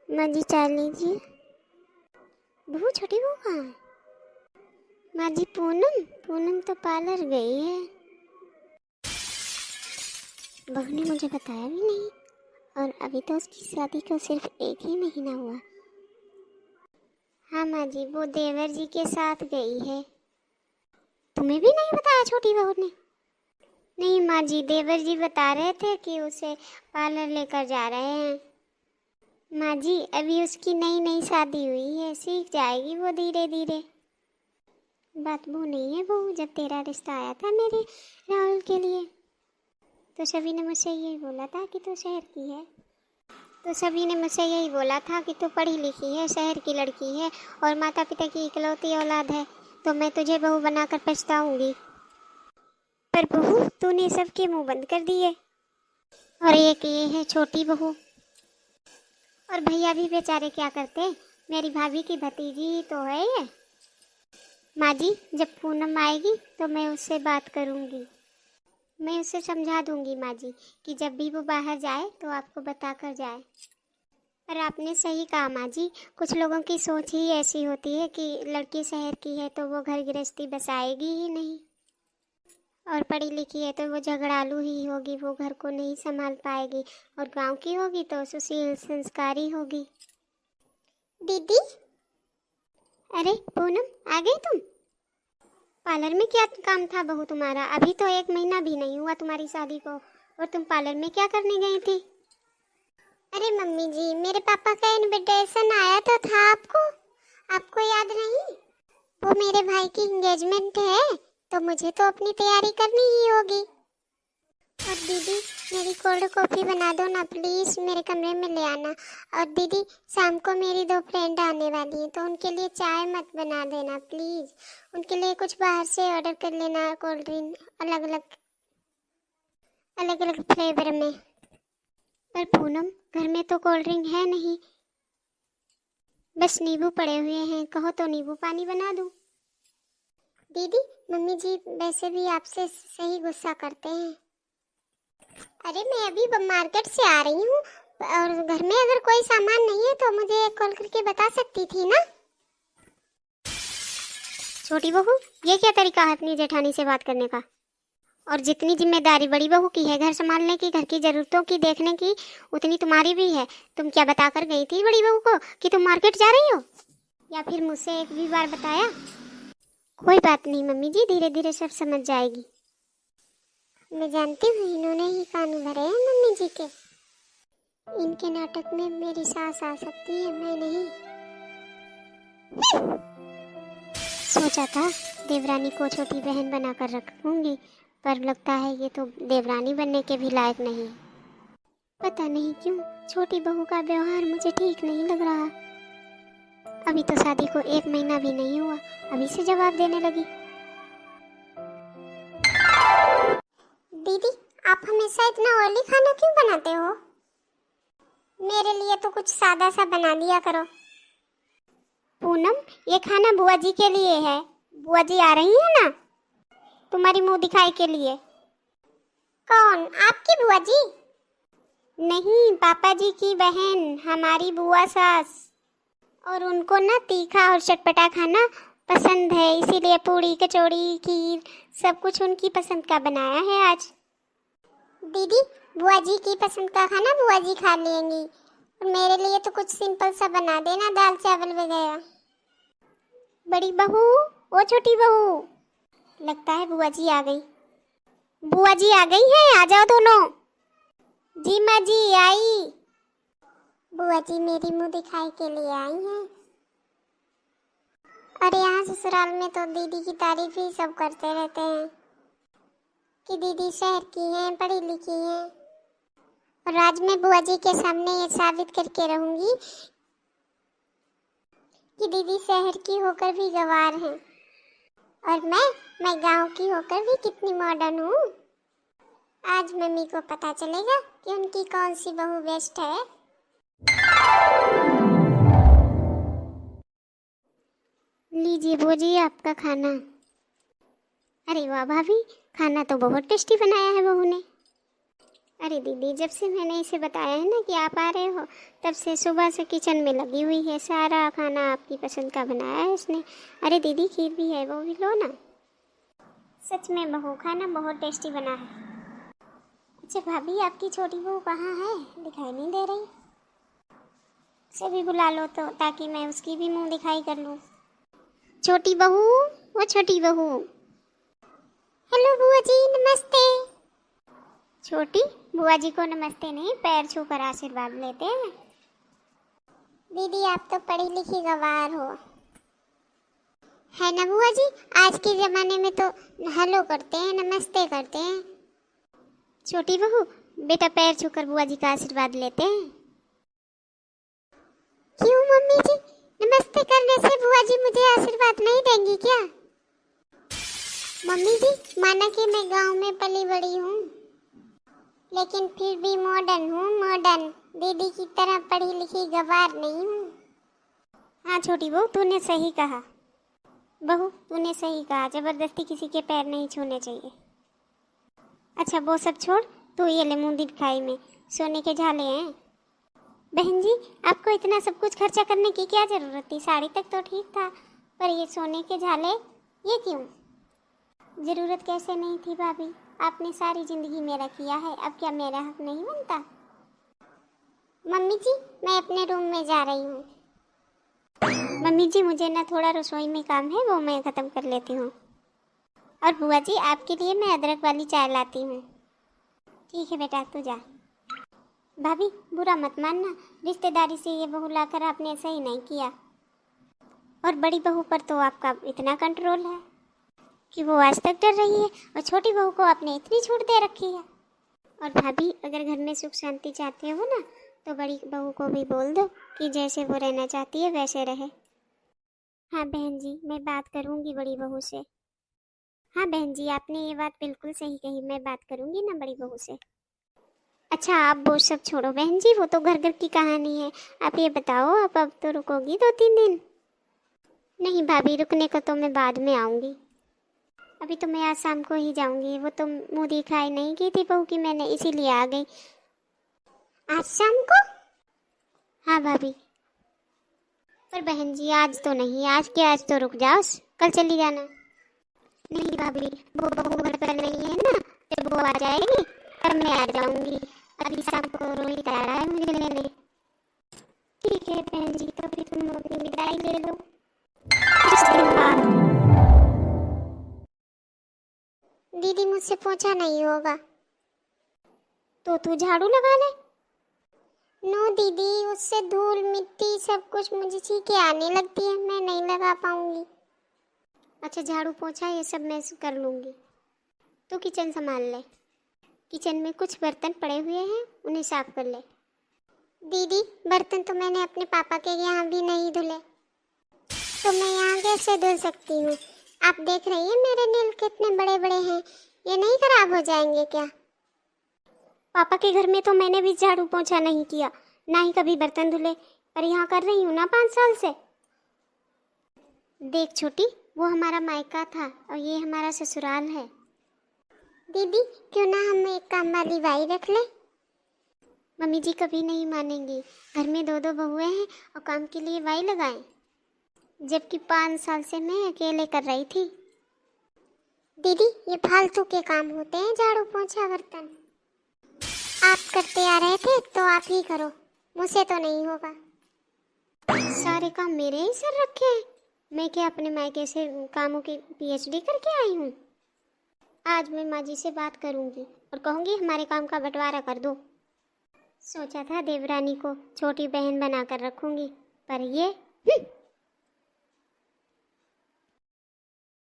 माँ जी चाय लीजिए। बहू छोटी बहू कहाँ है? माँ जी पूनम पूनम तो पार्लर गई है। बहू ने मुझे बताया भी नहीं और अभी तो उसकी शादी को सिर्फ 1 ही महीना हुआ। हाँ माँ जी, वो देवर जी के साथ गई है। तुम्हें भी नहीं बताया छोटी बहू ने? नहीं माँ जी, देवर जी बता रहे थे कि उसे पार्लर लेकर जा रहे हैं। माँ जी अभी उसकी नई नई शादी हुई है, सीख जाएगी वो धीरे धीरे। बात वो नहीं है बहू, जब तेरा रिश्ता आया था मेरे राहुल के लिए तो सभी ने मुझसे यही बोला था कि तू शहर की है। कि तू पढ़ी लिखी है, शहर की लड़की है और माता पिता की इकलौती औलाद है, तो मैं तुझे बहू बनाकर पछताऊंगी। पर बहू तूने सबके मुंह बंद कर दिए। और एक ये है छोटी बहू। और भैया भी बेचारे क्या करते, मेरी भाभी की भतीजी ही तो है ये। माँ जी जब पूनम आएगी तो मैं उससे बात करूँगी, मैं उसे समझा दूँगी माँ जी कि जब भी वो बाहर जाए तो आपको बता कर जाए। पर आपने सही कहा माँ जी, कुछ लोगों की सोच ही ऐसी होती है कि लड़की शहर की है तो वो घर गृहस्थी बसाएगी ही नहीं, और पढ़ी लिखी है तो वो झगड़ालू ही होगी, वो घर को नहीं संभाल पाएगी, और गांव की होगी तो सुशील संस्कारी होगी। दीदी, अरे पूनम आ गई तुम? पार्लर में क्या काम था बहू तुम्हारा? अभी तो 1 महीना भी नहीं हुआ तुम्हारी शादी को और तुम पार्लर में क्या करने गई थी? अरे मम्मी जी, मेरे पापा का इनविटेशन आया तो था आपको याद नहीं? वो मेरे भाई की एंगेजमेंट है तो मुझे तो अपनी तैयारी करनी ही होगी। और दीदी मेरी कोल्ड कॉफ़ी बना दो ना प्लीज़, मेरे कमरे में ले आना। और दीदी शाम को मेरी 2 फ्रेंड आने वाली हैं तो उनके लिए चाय मत बना देना प्लीज़, उनके लिए कुछ बाहर से ऑर्डर कर लेना, कोल्ड ड्रिंक अलग अलग फ्लेवर में। पर पूनम घर में तो कोल्ड ड्रिंक है नहीं, बस नींबू पड़े हुए हैं, कहो तो नींबू पानी बना दूँ। दीदी मम्मी जी वैसे भी आपसे सही गुस्सा करते हैं। अरे मैं अभी मार्केट से आ रही हूँ और घर में अगर कोई सामान नहीं है तो मुझे कॉल करके बता सकती थी ना। छोटी बहू ये क्या तरीका है अपनी जेठानी से बात करने का? और जितनी जिम्मेदारी बड़ी बहू की है घर संभालने की, घर की जरूरतों की देखने की, उतनी तुम्हारी भी है। तुम क्या बताकर गई थी बड़ी बहू को कि तुम मार्केट जा रही हो, या फिर मुझसे एक भी बार बताया? कोई बात नहीं मम्मी जी, धीरे धीरे सब समझ जाएगी। मैं जानती हूँ इन्होंने ही कान भरे हैं मम्मी जी के। इनके नाटक में मेरी सास आ सकती है, मैं नहीं। सोचा था देवरानी को छोटी बहन बनाकर रखूंगी, पर लगता है ये तो देवरानी बनने के भी लायक नहीं। पता नहीं क्यों छोटी बहू का व्यवहार मुझे ठीक नहीं लग रहा। अभी तो शादी को 1 महीना भी नहीं हुआ, अभी से जवाब देने लगी। दीदी आप हमेशा इतना ऑयली खाना क्यों बनाते हो? मेरे लिए तो कुछ सादा सा बना दिया करो। पूनम ये खाना बुआ जी के लिए है, बुआ जी आ रही है ना तुम्हारी मुंह दिखाई के लिए। कौन, आपकी बुआ जी? नहीं, पापा जी की बहन, हमारी बुआ सास। और उनको ना तीखा और चटपटा खाना पसंद है, इसीलिए पूड़ी कचौड़ी खीर सब कुछ उनकी पसंद का बनाया है आज। दीदी बुआ जी की पसंद का खाना बुआ जी खा लेंगी, और मेरे लिए तो कुछ सिंपल सा बना देना, दाल चावल वगैरह। बड़ी बहू, ओ छोटी बहू, लगता है बुआ जी आ गई। बुआ जी आ गई हैं, आ जाओ दोनों। जी माँ जी आई। बुआ जी मेरी मुंह दिखाई के लिए आई हैं। और यहाँ ससुराल में तो दीदी की तारीफ ही सब करते रहते हैं कि दीदी शहर की हैं, पढ़ी लिखी हैं। और आज मैं बुआ जी के सामने ये साबित करके रहूंगी कि दीदी शहर की होकर भी गंवार हैं, और मैं गांव की होकर भी कितनी मॉडर्न हूँ। आज मम्मी को पता चलेगा कि उनकी कौन सी बहू बेस्ट है। लीजिए बुआ जी आपका खाना। अरे वाह भाभी, खाना तो बहुत टेस्टी बनाया है बहू ने। अरे दीदी, जब से मैंने इसे बताया है ना कि आप आ रहे हो, तब से सुबह से किचन में लगी हुई है। सारा खाना आपकी पसंद का बनाया है उसने। अरे दीदी, खीर भी है, वो भी लो ना। सच में बहू, खाना बहुत टेस्टी बना है। अच्छा भाभी, आपकी छोटी बहू कहाँ है? दिखाई नहीं दे रही। उसे भी बुला लो तो, ताकि मैं उसकी भी मुंह दिखाई कर लूँ। छोटी बहू, वो छोटी बहू। हेलो बुआ जी, नमस्ते। छोटी बुआ जी को नमस्ते नहीं, पैर छू कर आशीर्वाद लेते हैं। दीदी, आप तो पढ़ी लिखी गवार हो, है ना बुआ जी? आज के ज़माने में तो हेलो करते हैं, नमस्ते करते हैं। छोटी बहू, बेटा पैर छूकर बुआ जी का आशीर्वाद लेते हैं। क्यों मम्मी जी, नमस्ते करने से बुआ जी मुझे आशीर्वाद नहीं देंगी क्या? मम्मी जी, माना कि मैं गांव में पली बड़ी हूँ, लेकिन फिर भी मॉडर्न हूँ, मॉडर्न। दीदी की तरह पढ़ी लिखी गवार नहीं हूँ। हाँ छोटी बहू, तूने सही कहा। बहू, तूने सही कहा, जबरदस्ती किसी के पैर नहीं छूने चाहिए। अच्छा वो सब छोड़, तू ये ले मुंह दिखाई में सोने के झाले हैं। बहन जी, आपको इतना सब कुछ खर्चा करने की क्या जरूरत थी? साड़ी तक तो ठीक था, पर ये सोने के झाले, ये क्यों? जरूरत कैसे नहीं थी भाभी, आपने सारी जिंदगी मेरा किया है, अब क्या मेरा हक नहीं बनता? मम्मी जी, मैं अपने रूम में जा रही हूँ। मम्मी जी, मुझे ना थोड़ा रसोई में काम है, वो मैं ख़त्म कर लेती हूँ। और बुआ जी, आपके लिए मैं अदरक वाली चाय लाती हूँ। ठीक है बेटा, तू जा। भाभी, बुरा मत मानना, रिश्तेदारी से ये बहू लाकर आपने सही नहीं किया। और बड़ी बहू पर तो आपका इतना कंट्रोल है कि वो आज तक डर रही है, और छोटी बहू को आपने इतनी छूट दे रखी है। और भाभी, अगर घर में सुख शांति चाहते हो ना, तो बड़ी बहू को भी बोल दो कि जैसे वो रहना चाहती है वैसे रहे। हाँ बहन जी, मैं बात करूँगी बड़ी बहू से। हाँ बहन जी, आपने ये बात बिल्कुल सही कही, मैं बात करूँगी ना बड़ी बहू से। अच्छा आप वो सब छोड़ो बहन जी, वो तो घर घर की कहानी है। आप ये बताओ, आप अब तो रुकोगी 2-3 दिन? नहीं भाभी, रुकने को तो मैं बाद में आऊँगी। अभी तो मैं आज शाम को ही जाऊँगी। वो तो मुँह दिखाई नहीं की थी बहू की मैंने, इसीलिए आ गई। आज शाम को? हाँ भाभी। पर बहन जी, आज तो नहीं, आज के आज तो रुक जाओ, कल चली जाना। नहीं भाभी, वो बहू घर पर नहीं है ना, जब वो आ जाएगी तब मैं आ जाऊंगी। अभी शाम को रोहित आ रहा है मुझे लेने। ठीक है बहन जी, तो फिर तुम अपनी विदाई ले लो। कुछ दिन बाद। दीदी, मुझसे पोछा नहीं होगा तो तू झाड़ू लगा ले। नो दीदी, उससे धूल मिट्टी सब कुछ मुझे छींके आने लगती है, मैं नहीं लगा पाऊंगी। अच्छा झाड़ू पोछा ये सब मैं कर लूँगी, तू किचन संभाल ले। किचन में कुछ बर्तन पड़े हुए हैं, उन्हें साफ कर ले। दीदी, बर्तन तो मैंने अपने पापा के यहाँ भी नहीं धुले, तो मैं यहाँ कैसे धुल सकती हूँ? आप देख रही हैं मेरे नील कितने बड़े बड़े हैं, ये नहीं खराब हो जाएंगे क्या? पापा के घर में तो मैंने भी झाड़ू पोछा नहीं किया, ना ही कभी बर्तन धुले, पर यहाँ कर रही हूँ ना 5 साल से। देख छोटी, वो हमारा मायका था और ये हमारा ससुराल है। दीदी, क्यों ना हम एक काम वाली बाई रख ले? मम्मी जी कभी नहीं मानेंगी, घर में 2-2 बहुएं हैं और काम के लिए बाई लगाएं, जबकि 5 साल से मैं अकेले कर रही थी। दीदी, ये फालतू के काम होते हैं, झाड़ू पोछा बर्तन आप करते आ रहे थे तो आप ही करो, मुझसे तो नहीं होगा। सारे काम मेरे ही सर रखे हैं, मैं क्या अपने मायके से कामों की PhD करके आई हूँ? आज मैं माँ जी से बात करूँगी और कहूँगी हमारे काम का बंटवारा कर दो। सोचा था देवरानी को छोटी बहन बनाकर रखूँगी, पर ये